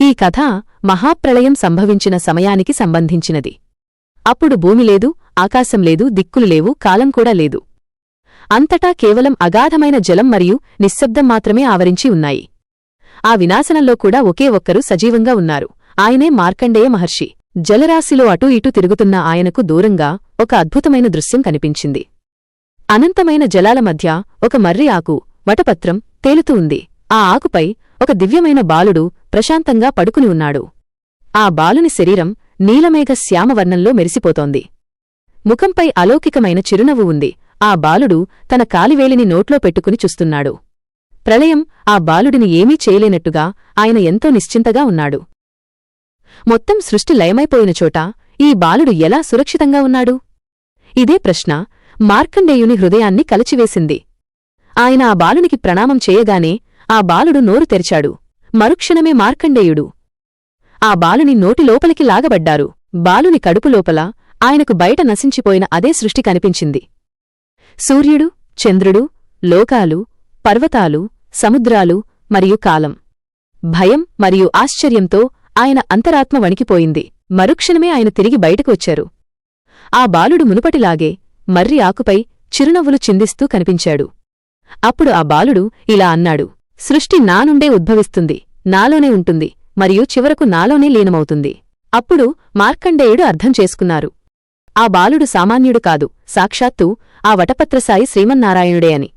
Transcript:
ఈ కథ మహాప్రళయం సంభవించిన సమయానికి సంబంధించినది. అప్పుడు భూమి లేదు, ఆకాశం లేదు, దిక్కులు లేవు, కాలం కూడా లేదు. అంతటా కేవలం అగాధమైన జలం మరియు నిశ్శబ్దం మాత్రమే ఆవరించి ఉన్నాయి. ఆ వినాశనంలో కూడా ఒకే ఒక్కరు సజీవంగా ఉన్నారు. ఆయనే మార్కండేయ మహర్షి. జలరాశిలో అటూ ఇటూ తిరుగుతున్న ఆయనకు దూరంగా ఒక అద్భుతమైన దృశ్యం కనిపించింది. అనంతమైన జలాల మధ్య ఒక మర్రి ఆకు, వటపత్రం తేలుతూ ఉంది. ఆ ఆకుపై ఒక దివ్యమైన బాలుడు ప్రశాంతంగా పడుకుని ఉన్నాడు. ఆ బాలుని శరీరం నీలమేఘ శ్యామవర్ణంలో మెరిసిపోతోంది. ముఖంపై అలౌకికమైన చిరునవ్వు ఉంది. ఆ బాలుడు తన కాలివేలిని నోట్లో పెట్టుకుని చూస్తున్నాడు. ప్రళయం ఆ బాలుడిని ఏమీ చేయలేనట్టుగా ఆయన ఎంతో నిశ్చింతగా ఉన్నాడు. మొత్తం సృష్టి లయమైపోయిన చోట ఈ బాలుడు ఎలా సురక్షితంగా ఉన్నాడు? ఇదే ప్రశ్న మార్కండేయుని హృదయాన్ని కలచివేసింది. ఆయన ఆ బాలునికి ప్రణామం చేయగానే ఆ బాలుడు నోరు తెరిచాడు. మరుక్షణమే మార్కండేయుడు ఆ బాలుని నోటిలోపలికి లాగబడ్డారు. బాలుని కడుపులోపల ఆయనకు బయట నశించిపోయిన అదే సృష్టి కనిపించింది. సూర్యుడు, చంద్రుడు, లోకాలు, పర్వతాలు, సముద్రాలు మరియు కాలం. భయం మరియు ఆశ్చర్యంతో ఆయన అంతరాత్మ వణికిపోయింది. మరుక్షణమే ఆయన తిరిగి బయటకు వచ్చారు. ఆ బాలుడు మునుపటిలాగే మర్రి ఆకుపై చిరునవ్వులు చిందిస్తూ కనిపించాడు. అప్పుడు ఆ బాలుడు ఇలా అన్నాడు: సృష్టి నా నుండే ఉద్భవిస్తుంది, నాలోనే ఉంటుంది మరియు చివరకు నాలోనే లీనమవుతుంది. అప్పుడు మార్కండేయుడు అర్థం చేసుకున్నారు. ఆ బాలుడు సామాన్యుడు కాదు, సాక్షాత్తూ ఆ వటపత్రసాయి శ్రీమన్నారాయణుడే అని.